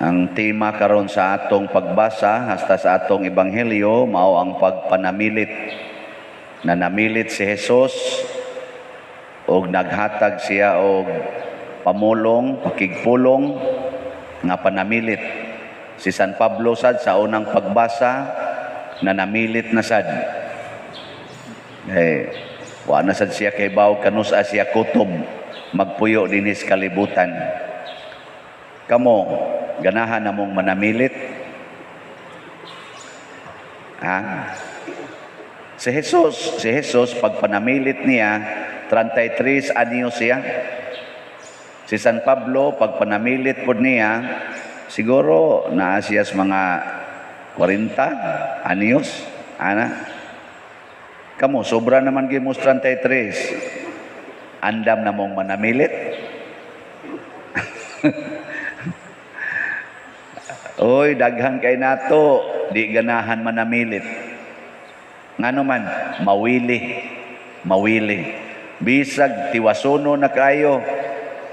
Ang tema karon sa atong pagbasa hasta sa atong ebanghelyo mao ang pagpanamilit. Na namilit si Hesus og naghatag siya og pamulong, pakigpulong nga panamilit. Si San Pablo sad sa unang pagbasa na namilit na sad. Wa na sad siya kay baw kanus-a siya kutob magpuyo dinis kalibutan. Kamo ganahan namong manamilit? Si Jesus pag panamilit niya 33 anyos siya. Si San Pablo pag panamilit pod niya siguro naa siya sa mga 40 anyos ana. Kamo sobra naman gimos 33. Andam namong manamilit? Oy, daghan kay nato, di ganahan manamilit. Ngano man, mawili. Bisag tiwasono na kayo,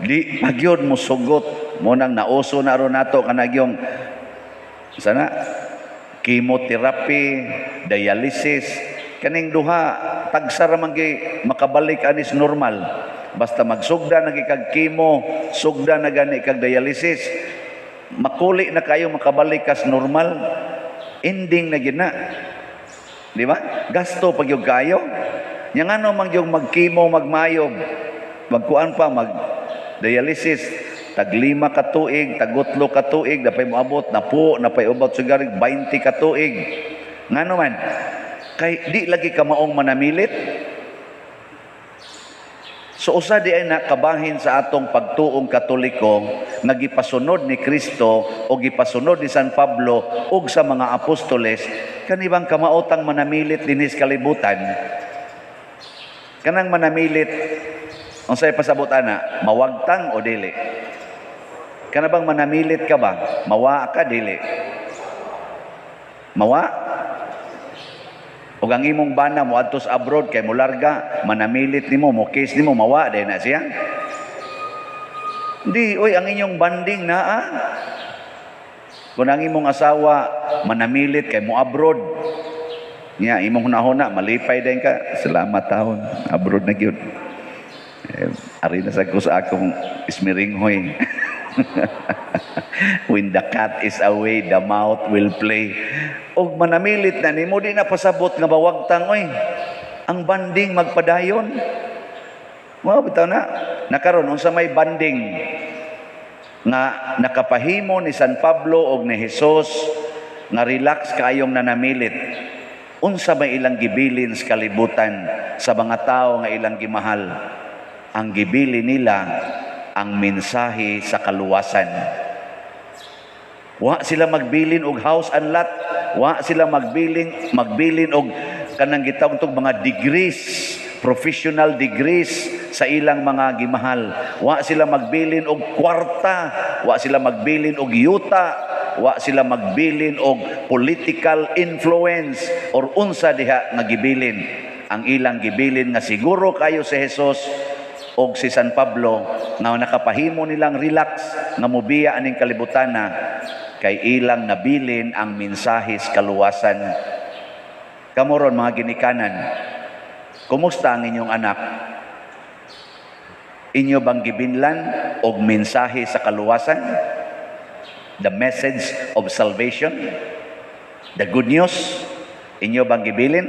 di magyod mo sugot. Munang nauso na ron nato kanagyong sana chemotherapy, dialysis, kaning duha tagsara man gyud makabalik anis normal. Basta magsugda na kag chemo, sugda na gani kag dialysis, makuli na kayo makabalik kas normal, ending na gina. Di ba? Gasto pag yung kayo. Yang ano mang yung mag-chemo, magmayog, magkuan pa, mag-dialysis, tag-5 ka tuig, tag-8 ka tuig, napay moabot, napay ubot sigarig, 20 ka tuig. Nga naman, kay di lagi ka maong manamilit. So usa di ay nakabahin sa atong pagtuong Katoliko nga gipasunod ni Kristo o gipasunod ni San Pablo ug sa mga apostoles kanibang kamautang manamilit dinis kalibutan. Kanang manamilit unsay pasabot ana, mawagtang o dili? Kanabang manamilit ka ba? Mawa ka dili? Mawa? O ang imong bana mo adtos abroad kay mularga, manamilit nimo, mo case nimo, mawa day na siya. Hindi, oy, ang inyong banding na kung ang imong asawa manamilit kay mo abroad, niya, imong hunahuna, malipay din ka, salamat taon, abroad na gyud. Ari na sa akong ismiringhoy. When the cat is away, the mouth will play. Og manamilit na nimo di na pasabot nga bawagtang oy. Ang banding magpadayon. Mao bitaw na. Nakaron unsa may banding nga nakapahimo ni San Pablo og ni Hesus nga relax kayong nanamilit. Unsa may ilang gibilin sa kalibutan sa mga tao nga ilang gimahal? Ang gibili nila ang mensahe sa kaluwasan. Wa sila magbilin og house and lot, wa sila magbilin og kanang gitawag tong mga degrees, professional degrees sa ilang mga gimahal. Wa sila magbilin og kwarta, wa sila magbilin og yuta, wa sila magbilin og political influence or unsa diha nga gibilin. Ang ilang gibilin nga siguro kayo si Hesus og si San Pablo nga nakapahimo nilang relax nga mobiya aning kalibutan na kay ilang nabilin ang mensahe sa kaluwasan. Kamoron mga ginikanan, kumusta ang inyong anak? Inyo bang gibinlan og mensahe sa kaluwasan? The message of salvation? The good news? Inyo bang gibilin?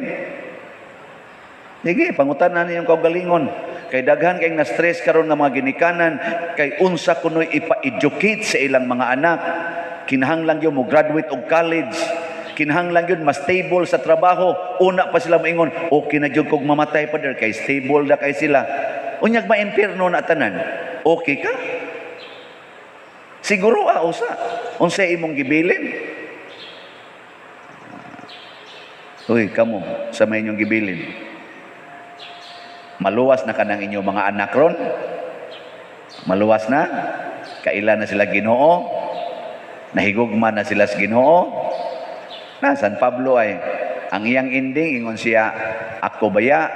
Sige, pangutanan ninyong kaugalingon. Kay daghan kay na-stress karon nga mga ginikanan kay unsa kunoy ipa-educate sa ilang mga anak. Kinahanglan gyud mo graduate og college. Kinahanglan gyud mas stable sa trabaho. Una pa sila moingon, okay na gyud kog mamatay pader kay stable na kay sila. Unyag ma-impierno na tanan. Okay ka? Siguro usa. Unsay imong gibilin? Uy, kamo sa may inyong gibilin. Maluwas na kanang inyong mga anak ron? Maluwas na? Kailan na sila Ginoo? Nahigugma na sila sa Ginoo? Na San Pablo ay ang iyang ending ingon siya, ako baya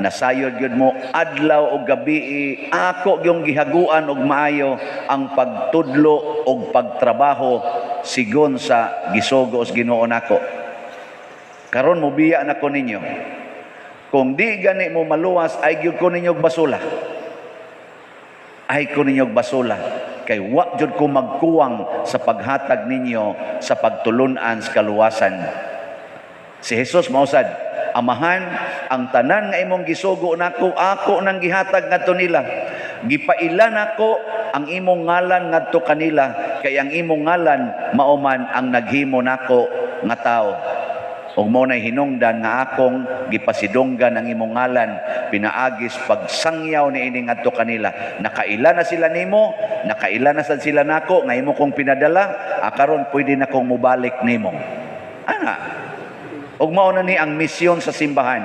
nasayod gyud mo adlaw o gabi, ako gyung gihaguan og maayo ang pagtudlo og pagtrabaho sigon sa gisugo os Ginoo nako. Karon mobiya nako ninyo. Kung di gani mo maluwas, ay gyud ko ninyo basula. Ay ko ninyo basula. Kay wa jud ko magkuwang sa paghatag ninyo sa pagtulunan sa kaluwasan. Si Jesus mausad, Amahan, ang tanan nga imong gisugo nako, ako nang gihatag ngadto nila. Gipailan nako ang imong ngalan ngadto kanila, kay ang imong ngalan mauman ang naghimo nako nga tao. Ug mo nay hinungdan nga akong gipasidunggan ang imong ngalan, pinaagis pagsangyaw ni ini ngadto kanila. Nakaila na sila nimo, nakaila na sad sila nako nga imo kong pinadala, karon pwede na kong mubalik nimo. Ana. Ug mao na ni ang misyon sa simbahan,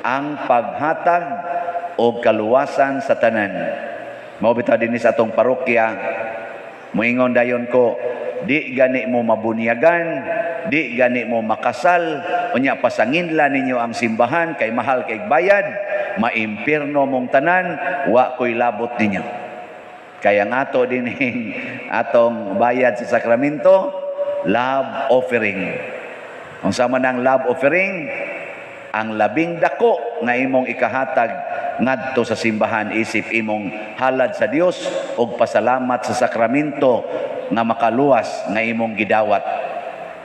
ang paghatag og kaluwasan sa tanan. Mao bitaw dinhi sa atong parokya, moingon dayon ko, di gani mo mabunyagan, di gani mo makasal, unya pasanginla ninyo ang simbahan kay mahal kay bayad, maimpirno mong tanan, wa ko'y labot ninyo. Kaya nga to din atong bayad sa sakramento, love offering. Kung sama ng love offering, ang labing dako nga imong ikahatag ngadto sa simbahan, isip imong halad sa Dios ug pasalamat sa sakramento nga makaluwas nga imong gidawat.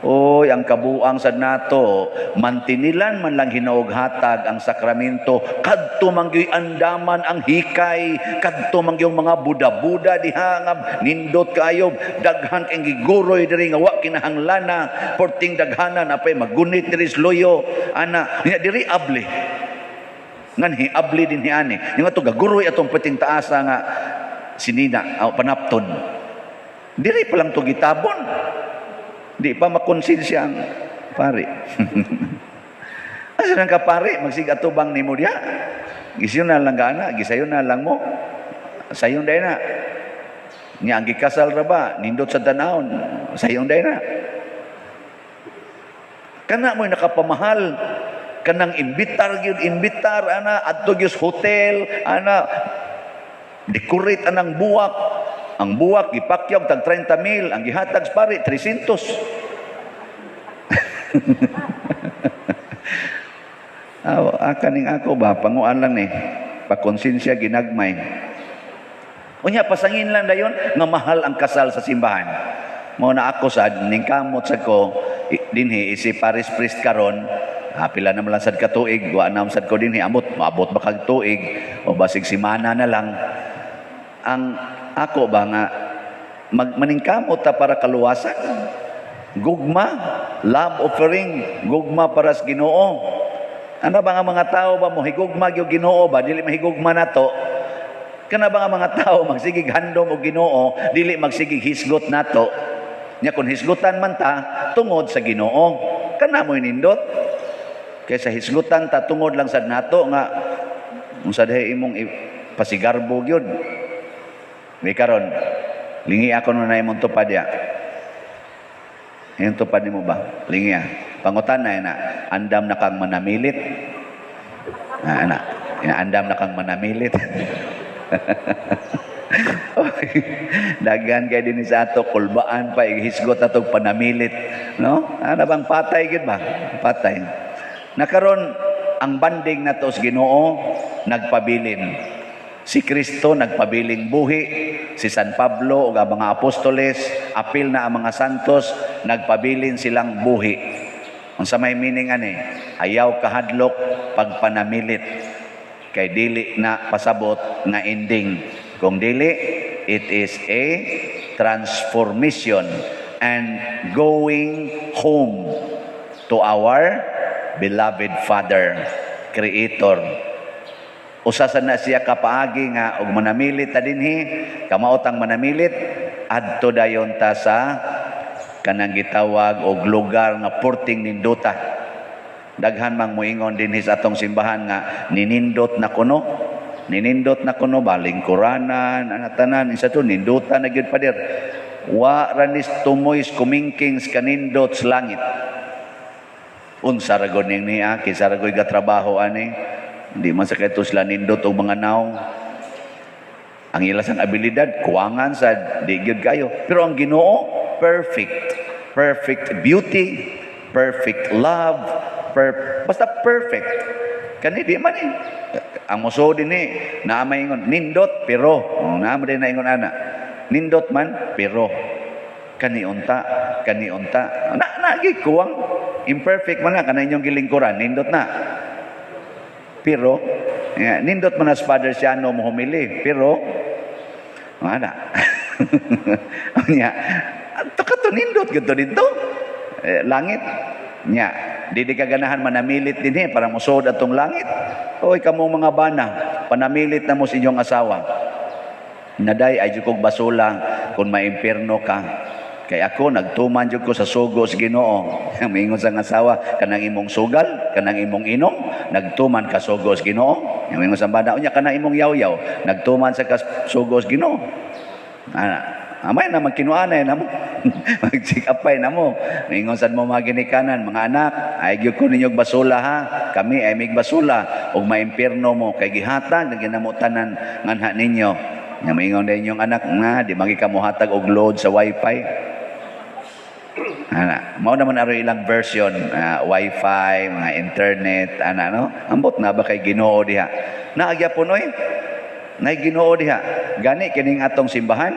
Oy, ang kabuang sad nato, mantinilan man lang hinaog hatag ang sakramento, kadto mangyoy andaman ang hikay, kadto mangyoy mga buda-buda diha nga nindot kayo, daghan kang giguroy diri nga wa kinahanglana, porting daghanan apay magunit diri loyo, ana nya diri abli. Ngan abli din hiani. Yung ato gaguroy atong puting taasa nga sinina, panapton. Diri pa lang to gitabon. Di pa makonsensya ang pari. Asa nang kapari, magsigatubang ni mo diya. Gisayon na lang gana, gisayon na lang mo. Sayon day na. Nya ang gikasal ra ba, nindot sa tanawon, sayon day na. Kana mo nakapamahal, kanang imbitar gyud, imbitar ana adto gyud hotel, ana decorate anang buwak. Ang buwak gipakyaw tag 30,000, ang gihatag sa pari 300. Kaning ako ba panguan lang ni, pakonsensya ginagmay. Unya pasangin lang dayon nga mahal ang kasal sa simbahan. Mao na ako sad ning kamot sad ko dinhi isi Paris priest karon. Pila na lang sad ka tuig, wa na sad ko dinhi maabot ba kag tuig o basig semana na lang. Ang ako ba nga maningkamot ta para kaluwasan, gugma, love offering, gugma para sa Ginoo. Ano ba nga mga tao ba mo higugma gyud Ginoo ba dili mahigugma nato? Kana ba nga mga tao magsigig handom og Ginoo dili magsigig hisgot nato? Nya kun hisgutan man ta tungod sa Ginoo, kana mo nindot. Kaysa hisgutan ta tungod lang sad nato nga unsa dahi imong pasigarbo gyud. May karon, lingi ako na imong tupad ya. Yung tupad mo ba? Lingi ya. Pangutan na, andam na kang manamilit. Andam na kang manamilit. Dagan kay din sa ato, kulbaan pa, ihisgot na itong panamilit. No? Ano bang patay, gid ba? Patay. Nakaroon, ang banding na to sa Ginoo, nagpabilin. Si Kristo nagpabiling buhi, si San Pablo o ang mga apostoles, apil na ang mga santos, nagpabilin silang buhi. Ang sa may meaning ayaw kahadlok pagpanamilit, kay dili na pasabot nga ending. Kung dili, it is a transformation and going home to our beloved Father, Creator. Usasan na siya kapaagi nga og manamilit ta dinhi, kamaotang manamilit adto dayon ta sa kanang gitawag og lugar nga porting ninduta. Daghan mang moingon dinhi sa atong simbahan nga ninindot na kuno. Ninindot na kuno baling Quranan, anatanan isa to ninduta na gyud pader. Wa ranis tumoy kumingkings kanindot sa langit. Unsa ra gud ning niya, kinsa ra gud gatrabaho ani? Di man sa kayto sila nindot og mga naong. Ang ilasang abilidad, kuwangan sa di gyud kayo. Pero ang Ginoo, perfect. Perfect beauty, perfect love, basta perfect. Kani di man ang muso din naamay ingon nindot pero naamay din na ingon ana. Nindot man pero kani unta na kuwang imperfect man na kana inyong gilingkuran nindot na. Pero nindot man as Father Siano mo humili pero ana. Nya kato nindot gito dito. Langit nya di ka ganahan manamilit din para musod atong langit. Oy kamo mga bana, panamilit na mo sa inyong asawa. Naday ay jud kog basula kung maimpierno ka. Kay ako nagtuman jud ko sa sugo sa Ginoo. Mingon sa asawa kanang imong sugal, kanang imong inom, nagtuman ka sugo sa Ginoo. Mingon sa bana unya kanang imong yaw-yaw, nagtuman sa sugo sa Ginoo. Amay na magkinuanay na mo. Mag-check-upay na mo. Mingon sad mo mga ginikanan, mga anak, ay gyud ko ninyong basula ha. Kami ay mig basula ug maimpierno mo kay gihatag na ginamutanan nganha ninyo. Nya mingon din yung anak nga di magi ka mohatag og load sa wifi. Mao naman aro ilang version, wifi, mga internet, no? Ambot na ba kay Ginoo diha? Naagyapon oy. Nay Ginoo diha. Gani kining atong simbahan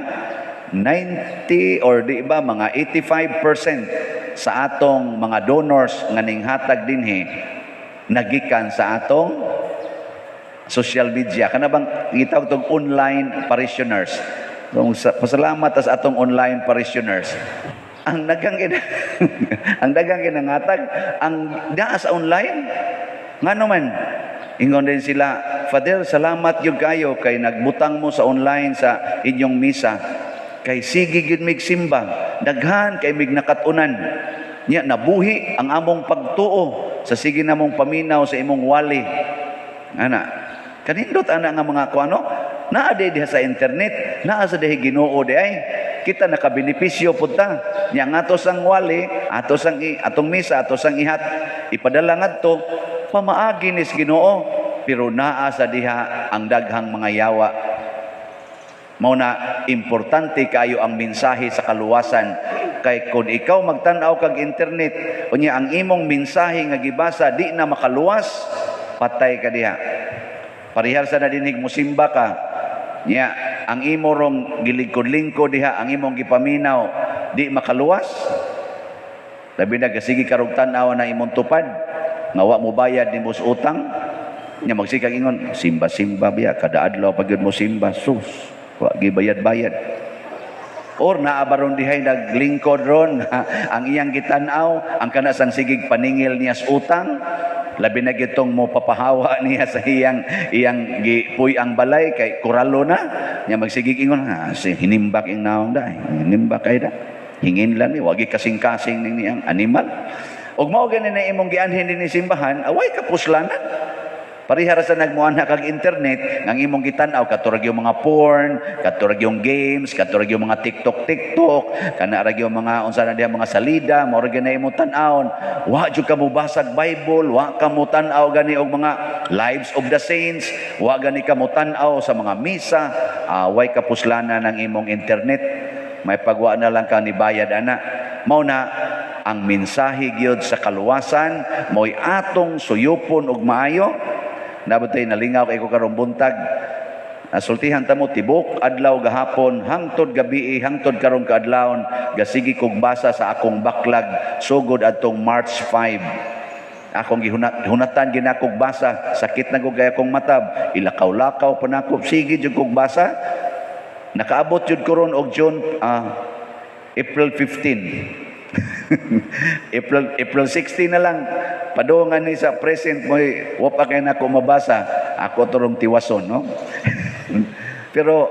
90 or di ba mga 85% sa atong mga donors nga ning hatag dinhi nagikan sa atong social media kana bang gitawag tong online parishioners. Pasalamat sa atong online parishioners. Ang dagang ang dagang ginangatag ang daa sa online ngano man ingon din sila, Father, salamat gyud kayo kay nagbutang mo sa online sa inyong misa. Kay sige gid mig simba, daghan kay mig nakatunan. Nya nabuhi ang among pagtuo sa sige namong paminaw sa imong wali. Ana, kanindot ana nga mga kuano, naa diha sa internet, naa sa diha Ginoo di ay. Kita nakabenepisyo pud ta. Nya ngato sang wali, atong misa, ato sang ihat, ipadala ngadto pamaagi ni Ginoo, pero naa sa diha ang daghang mga yawa. Mao na importante kayo ang mensahe sa kaluwasan kay kung ikaw magtan-aw kag internet unya ang imong mensahe nga gibasa di na makaluwas patay ka diha. Parihar sa nadinig mo simba ka nya ang imo rong gilingkod-lingkod diha ang imong gipaminaw di makaluwas labi na sige karog tan-aw na imong tupad nga wa mo bayad nimo sa utang nya magsikag ingon simba-simba biya kada adlaw pagyud mo simba sus wa gibayad-bayad or naabaron dihay naglingkod ron ang iyang gitan-aw ang kana sang sigig paningil niya sa utang labi na gitong mo papahawa niya sa iyang gipuy ang balay kay kuralo na nya magsigig ingon hinimbak ing naong da hinimbak kay da hingin lang ni wagi kasing-kasing ning niyang animal ug mao gani na imong gianhin dinhi simbahan away kapuslanan. Parihara sa nagmuanha kag internet ngang imong gitan-aw katurag yung mga porn, katurag yung games, katurag yung mga TikTok, kana ra yung mga unsa na diha mga salida, mao ra gani imong tan-awon. Wa jud ka mo basag Bible, wa ka mo tan-aw gani og mga lives of the saints, wa gani ka mo tan-aw sa mga misa, way kapuslanan ng imong internet. May pagwa na lang ka ni bayad ana. Mao na ang mensahe gyud sa kaluwasan mo'y atong suyupon og maayo. Nabutay nalingaw kay ko karong buntag. Sultihan ta mo tibok adlaw gahapon hangtod gabi hangtod karong kaadlawon gasigi kog basa sa akong backlog sugod adtong March 5. Akong gihunatan ginakog basa sakit na kog kay akong matab ilakaw-lakaw pa nako sige jud kog basa nakaabot jud ko ron og June April 15. April 16 na lang padungan ni sa present mo wa pa kay nako mabasa ako turong tiwason no. Pero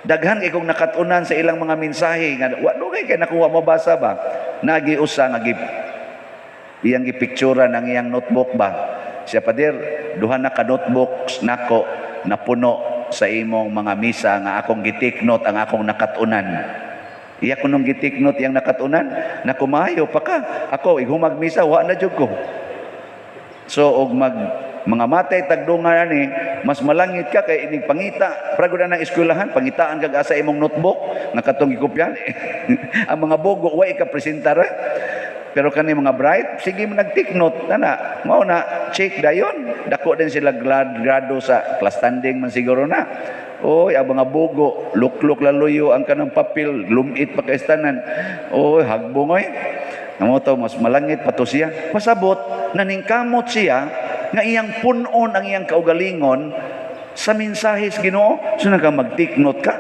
daghan kay kong nakatunan sa ilang mga mensahe nga wa dugay kay nakuha mabasa ba nagiusa nga iyang gipictura ng iyang notebook ba siya pader duha na ka notebooks nako napuno sa imong mga misa nga akong gitiknot ang akong nakatunan. Iya ko nung gitiknot yang nakatunan na kumayo pa ka ako igumag misa wa na jud ko so og mga matay tagdungan ni mas malangit ka kay ining pangita para gud nang eskwelahan pangitaan kag asa imong notebook nga katong gikopyan. Ang mga bogo way ka presentara. Pero kani mga bright sige mo nag-take note na mao na check dayon dako din sila grado sa class standing man siguro na. Oy, ang mga bogo lukluk laluyo ang kanang papel lumit pa kaistanan. Oy, hagbong oy. Namo to mas malangit pa to siya. Pasabot naningkamot siya nga iyang punon ang iyang kaugalingon sa mensahe sa Ginoo. So naka mag-take note ka.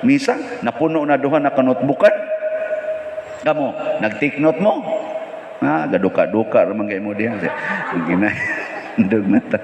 Misa napuno na duha na kanotbukan. Kamo nag-take note mo. Gaduka-duka ramang kay mo diha. Ginay. Ndug na ta.